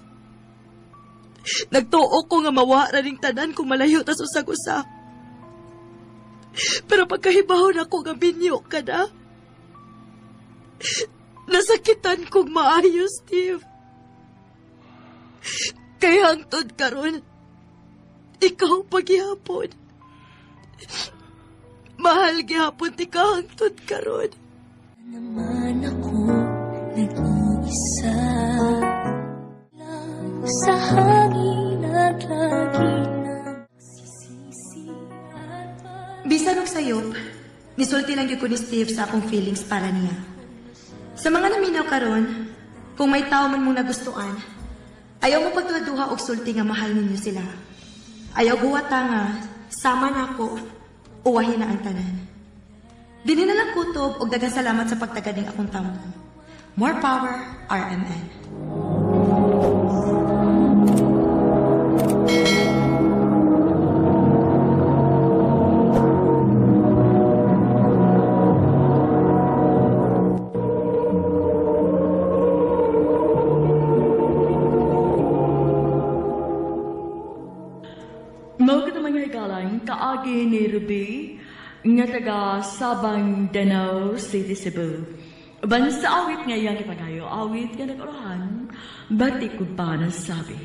Nagtuo ko nga mawara ning tanan kung malayo tas usag-usa. Pero pagkahibahon ako nga binyo ka na, nasakitan kong maayo, Steve. Kay hangtod karon, ikaw paghihapon. Mahal gihapon ti ka hangtod karon. Naman ako nag-iisa lang sa hangin at lagi Bisan og sayop, nisulti lang gyud ko ni Steve sa akong feelings para niya. Sa mga naminaw karon, kung may tao man mong nagustuhan, ayaw mo pagtuduha og sulti nga mahal ninyo sila. Ayaw guwata nga, sama na ako, uwahin na ang tanan. Dili na lang kutob og daghang salamat sa pagtaganing akong tampo. More power, RMN. Mga mga hikalang kaagi ni Ruby nga taga Sabang Danau City, Cebu. Uban sa awit nga iyang ipagayo, awit nga nag-orahan, bati ko pa nasabi.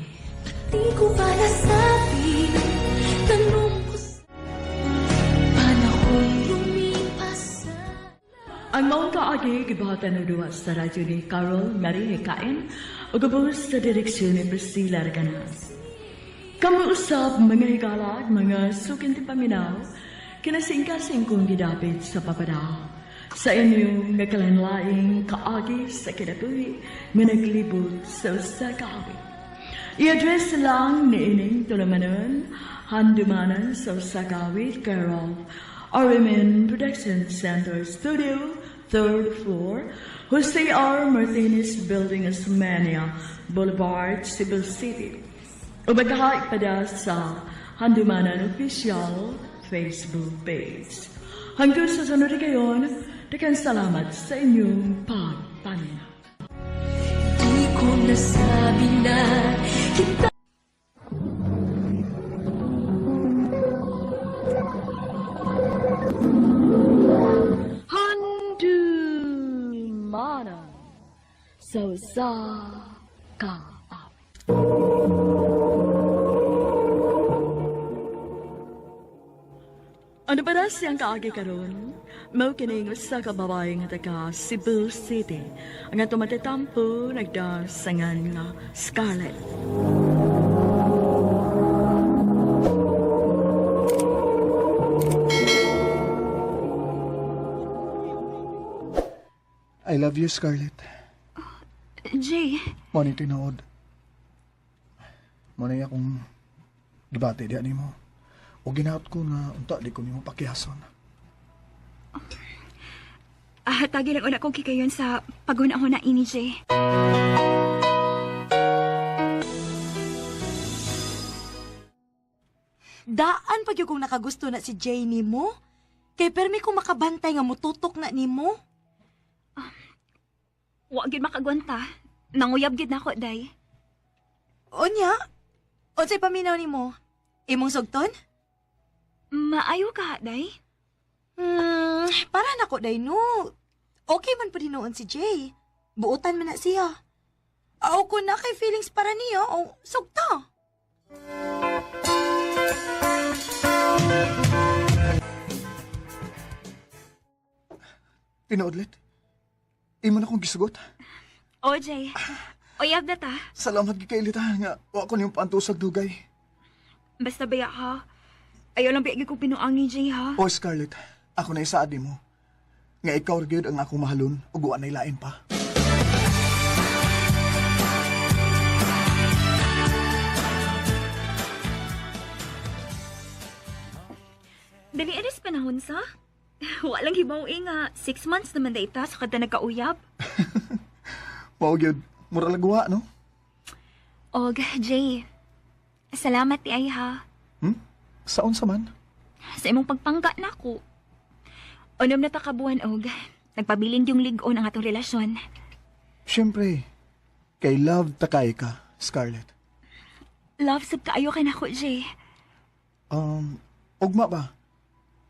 Di ko pa nasabi, tanong ko panahon lumipas sa Ang maong kaagi, gibahatan ng duwa sa radyo ni Carol Marie Hikain o gabos sa direksyon ni Priscilla Raganas. Kamuusap mga higala at mga sukin ti paminaw, kinasingkasing kong gidapit sa papadaw. Sa inyong nakalanlaing kaagi sa kinabuhi, nga naglibot sa usa kaawit. I-address lang ni ining tulamanon, handumanan sa usa kaawit, Carol, RMN Production Center Studio, 3rd floor, Jose R. Martinez Building, Osmania Boulevard, Cebu City. Ubagaha ipada sa Handumanan Official Facebook page. Hanggang sa sunod kayon, daghang salamat sa inyong pagpanin. di ko nasabi na kita. Handumanan sa usa kaawit. Ano ba na siyang kaagi karon? Mao kining usa ka babae nga taga Cebu City. Ang ato matatampo nagdasangan nga Scarlett. I love you, Scarlett. Jay, Mo ni tinuod. Mo na akong gibati diyan nimo. O ginaot ko nga unta di ko nimo pakihason. tagi lang una kong kikayon sa pagunahon na ini, Jay. Daan pag yung kung nakagusto na si Jay ni mo? Kay permi kong makabantay nga mututok na ni mo? Wa gid makagwanta. Nanguyab gid nako, day. Onya? Unsay paminaw ni mo? Imong sugton? Maayo ka, day? Para nako, day, no. Okay man pa dinoon si Jay. Buutan man na siya. Aw ko na kay feelings para niya, o sugta. Tinuodlit. Imo na kong gisugot. O, Jay. Oyab na ta. Salamat gikailit ha nga. Wa ko niyong pantusag dugay. Basta baya ha. Ayaw lang biyagi kong pinuang ni Jay, ha? O Scarlett, ako na isaad mo. Nga ikaw gyud ang akong mahalon ug wa nay lain pa. Dali anis panahon sa? Walang hibaw nga 6 months naman da ita sa kada nagkauyab. Mao gyud, mura lagwa no? Og, Jay. Salamat ti ay ha. Saon sa man? Sa imong pagpangga na ako. Unom na ta kabuan og nagpabilin yung lig-on ang atong relasyon. Siyempre, kay love takay ka, Scarlett. Love sub kaayo ka na ko, Jay. Ugma ba?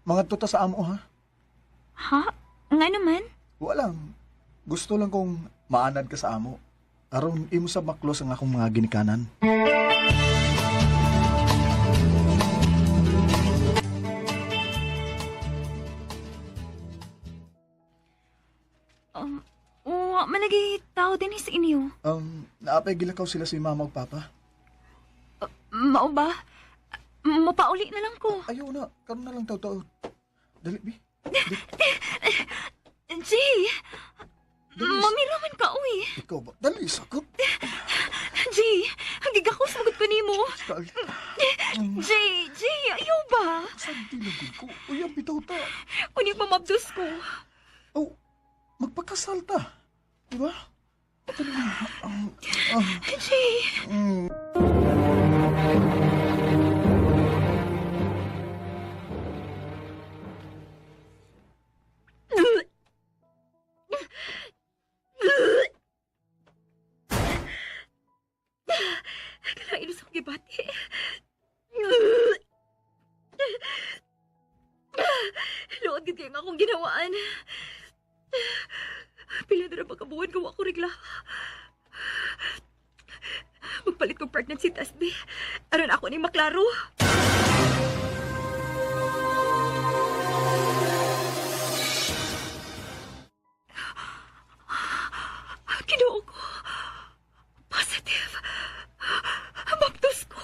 mga tuta sa amo, ha? Ha? Nga naman? Walang. Gusto lang kong maanad ka sa amo. Aron imo sa maklos ang akong mga ginikanan. Wa malagi tao din sa inyo. Naapay gilakaw sila si mama ug papa. Mao ba? Mapauli na lang ko. Ayaw na. Karoon na lang taw-taw. Dali, bi. Jay! Mamilaman ka, uy. Ikaw ba? Dali, sakot. Jay! Hagig ako sagot ko nimo. Jay! Ayaw ba? Saan tinagod ko? Uy, ang bitaw ta. Unig mamabdos ko. Oh, magpakasal ta. Diba? Jay! Kailangan ilusok gibati. Luod gid kayo nga akong ginawaan. Pila na pagkabuhan gawa ko regla. Magpalit kong pregnancy test, be. Aron ako ni maklaro. Kinuo ko. Positive. Baktos ko.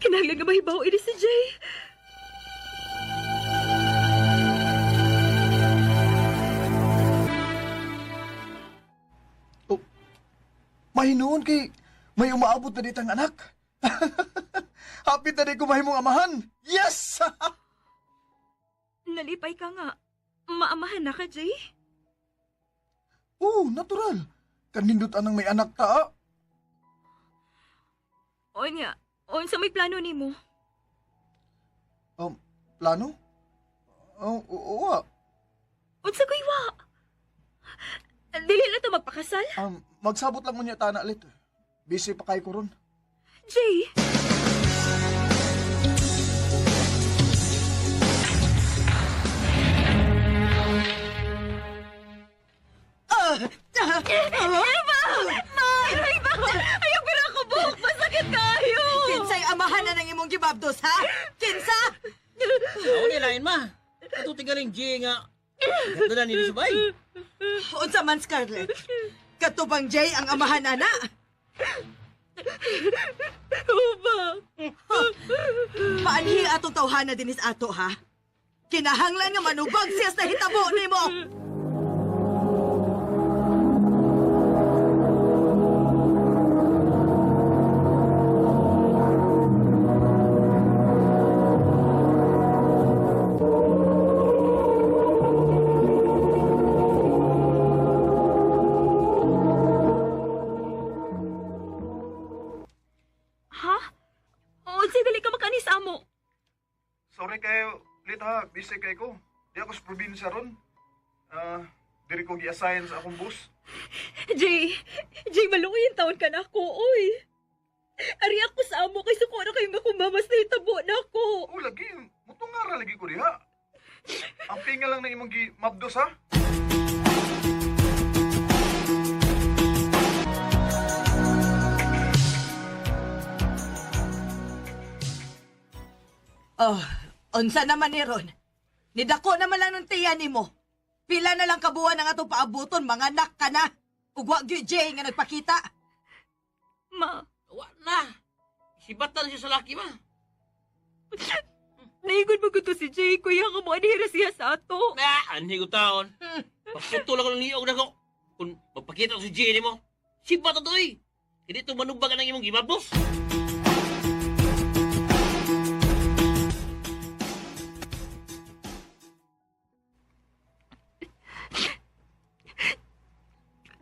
Kinahanglan nga mahibaw ini si Jay. Mahinuon kay may umaabot na ditang anak. Happy na rin kumahin mong amahan. Yes! Nalipay ka nga. Maamahan na ka, Jay? Oo, natural. Kanindot anang may anak ta. Onya, sa may plano ni mo? Plano? Oo. Unsa ko'y wa? Dili na to magpakasal? Magsabot lang mo niya tana ulit. Busy pa kay ko ron. Jay! Eva! Ayaw pira ko buhok! Masakit kayo! Kinsay amahan na ng imong gibabdos, ha? Kinsa? Ako nilain, ma. Ito tingaling G nga. Ganda na nili subay. Unsa man, Scarlett? Katubang Jay ang amahan na. Uba! Paanhi atong tawhana dinis ato, ha? Kinahanglan nga manubag siya sa hitabo ni mo! Sorry kayo, Lita, busy kayo ko. Di ako sa probinsya ron. Diri ko gi-assign sa akong bus. Jay, maluoy yung taon ka na ako, oy. Ari ako sa amo kay suko na kayong makumamas na itabo na ako. O, lagi. Mutungara lagi ko diha. Ang pinga lang na imong gi-mabdos, ha? Oh, unsa naman ni Ron? Nidako naman lang ng tiyan ni mo. Pila na lang kabuan ang atong paabuton, mga anak ka na. Ugwa gyud Jay nga nagpakita. Ma. Wa na. Sibatan siya sa laki, ma. Naigon maguto si Jay, kuya ka mo anihira siya sa ato. Anhi ko taon. Pagputol ako ng liog na ko. Kung magpakita ko si Jay ni mo, sibatan to eh. Hindi ito manubagan ng imong gimabos.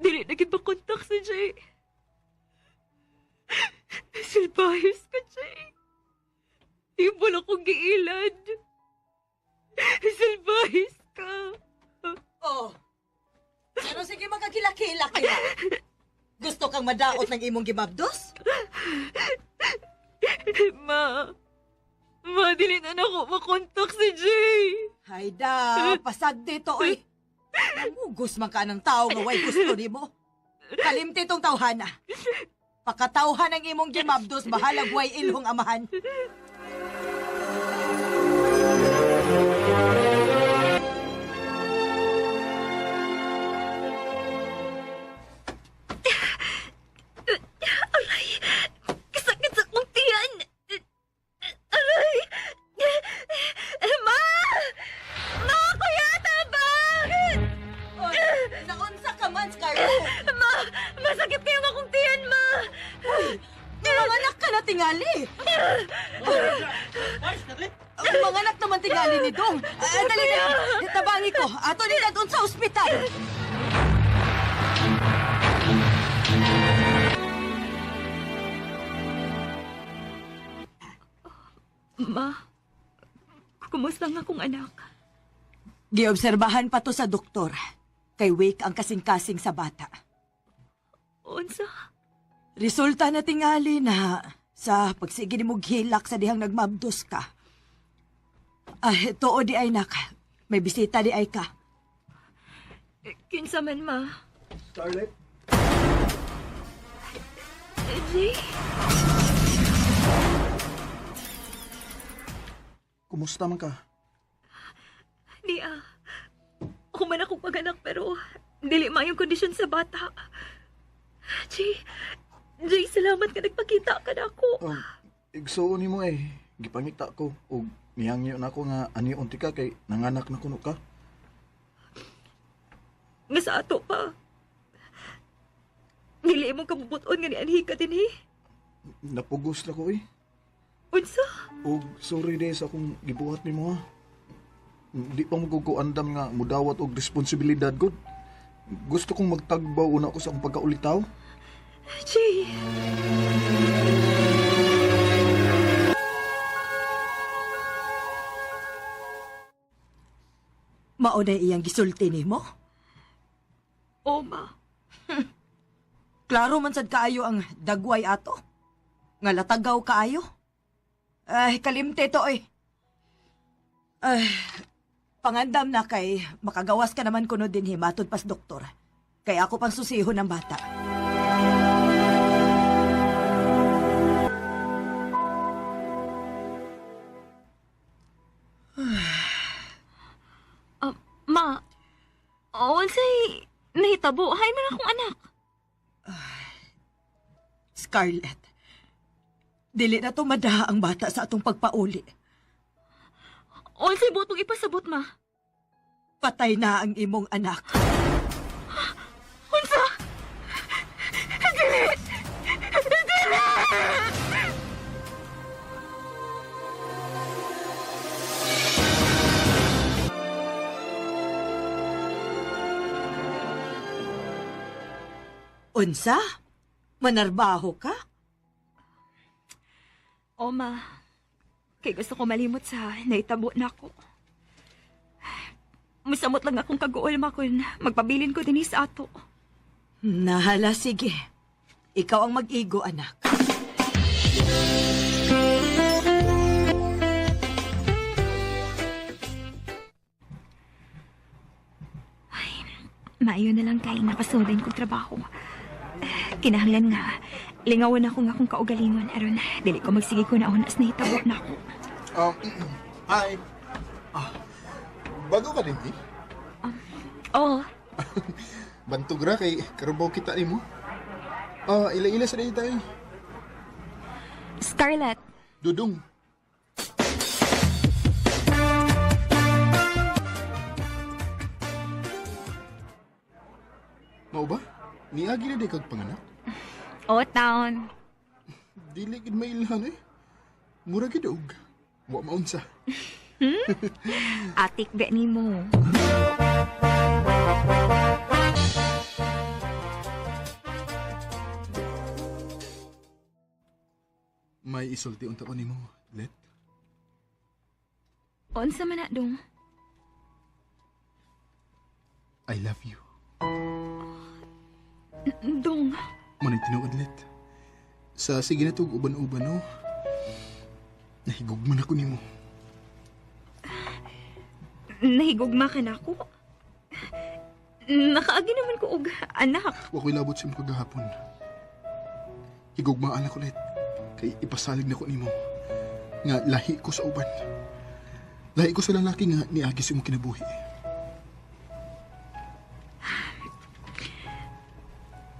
Dili na kipakontak si Jay. Silbahis ka, Jay. Ibon akong giilad. Silbahis ka. Oh. Ano sige magkakilakila kaya? Gusto kang madaot ng imong gimabdos? Ma, Madili na ako makontak si Jay. Hayda, pasag dito, oy. Namugos man ka ng tao nga way gusto ni mo. Kalimti tong tawhana. Pakatawhan ang imong gimabdos, bahalag way ilhong amahan. Aray! Kasakit sa kong tiyan! Aray! Ma! Ma! Kuya, tabang! Naunsa ka man, Scarlett? Ma! Masakit kayo akong tiyan, ma! Mga anak ka na tingali! Ang mga anak naman tingali ni Dong. Dali na, tabangi ko. Ato nila doon sa ospital. Ma, kumusta nga akong anak? Giobserbahan pa to sa doktor. Kay Wake ang kasing-kasing sa bata. Unsa? Resulta na tingali na sa pagsige ni mong hilak sa dihang nagmabdos ka. Tuo di ay nak. May bisita di ay ka. Kinsa man, ma? Scarlett? Jay? Kumusta man ka? Di Ako man akong pag-anak pero dili mayong kondisyon sa bata. Jay, salamat ka nagpakita ka na ako. Igsuon ni mo eh. Gipangita ko. O nihangyo na ako nga ani unti ka kay nanganak na kuno ka. Nga sa ato pa. Dili mong kabubuton nga ni anhi ka din eh. Napugos na ko eh. Unsa? O sorry de sa akong gibuhat ni mo ha. Di pa magkukuandam nga mudawat og responsibilidad gud. Gusto kong magtagbaw una ko sa akong pagkaulitaw. Jay! Mauna iyang gisulti ni mo? O, ma. Klaro man sad kaayo ang dagway ato. Nga latagaw kaayo. Ay, kalimte to eh. Ay, pangandam na kay makagawas ka naman kuno din himatod pas doktor. Kaya ako pang susihon ng bata. Ma, unsay nahitabo, hay man akong anak. Scarlett, dili na to madaha ang bata sa atong pagpauli. Unsay butong ipasabot, ma? Patay na ang imong anak. Unsa? Dili! Dili! Unsa? Manarbaho ka? O, ma. Kay gusto ko malimot sa naitabo na ako. Musamot lang akong kaguol, ma, kung magpabilin ko din sa ato. Nahala, sige. Ikaw ang mag-igo, anak. Maayo na lang kay nakasudin kong trabaho. Kinahanglan nga, lingawan ako nga akong kaugalingon. Aron, dili ko magsige ko na unas na hitabo na ako. Hi. Bago ka din, di? Oo. Bantog ra kay karubaw kita ni mo. Ila-ila sa dahil tayo. Scarlett. Dudong. Mao ba? Niagi na di kag panganak? O, taon. Dili gid mailhan eh. Mura gid og. Wa maunsa. Atik be ni mo. May isulti unta ko nimo, Let. Unsa man na dong? I love you. Dong. Manay tinuod, Let. Sa sige na tug uban-uban, no? Nahigugman ako nimo. Nahigugma ka na ako. Nakaagi naman ko og anak. Wa ko'y labot sa imo kagahapon. Higugmaan ako ulit. Kay ipasalig na ko nimo. Nga lahi ko sa uban. Lahi ko sa lalaki nga niagi sa imo kinabuhi.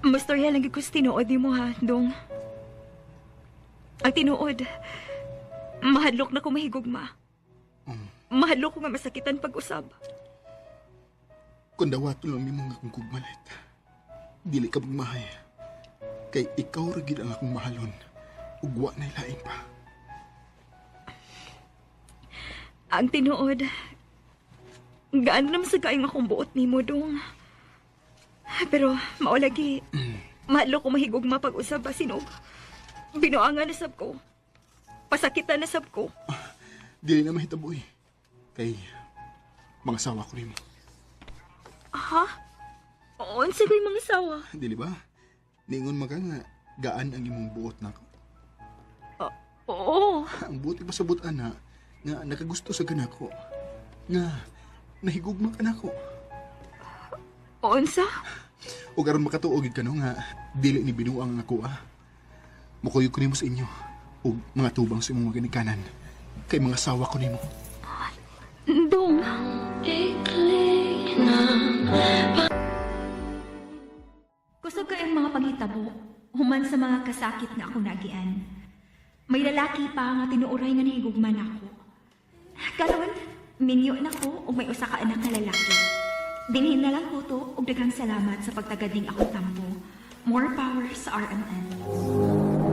Mastorya lang ko sa tinuod mo ha, Dong. Ang tinuod, mahadlok na ko mahigugma. Mahadlok ko nga masakitan pag-usab. Kung dawat lang nimo nga kung kugmalit. Dili ka magmahay. Kay ikaw ra gid ang akong mahalon. Ug wa na lain pa. Ang tinuod, gaan naman sa kaing akong buot ni mo, Dong. Pero, maulagi, mahadlok ko mahigugma pag-usab ba sinog. Binuangan na sab ko. Pasakitan na sab ko. Dili na mahitaboy. Kay mga sawa ko nimo. Ha? Unsa ko'y mga sawa? Dili ba? Ningon maka nga gaan ang imong buot nako. Oo. Ang buot ipasabot ana nga nakagusto sa kanako. Nga nahigugma ka nako. Unsa? O karon makatuog ka no nga dili ni binuang ako Mukuyog ko nimo sa inyo. O mga tubang sa imong mga ginikanan. Kay mga sawa ko nimo. Dong. Kusog ko ang mga panghitabo, human sa mga kasakit na akong nagian. May lalaki pa nga tinuuray nga nahigugman ako. Karon, minyo na ko o may usa ka anak na lalaki. Dinhin na lang ko to og daghang salamat sa pagtagading akong tampo. More power sa RMN.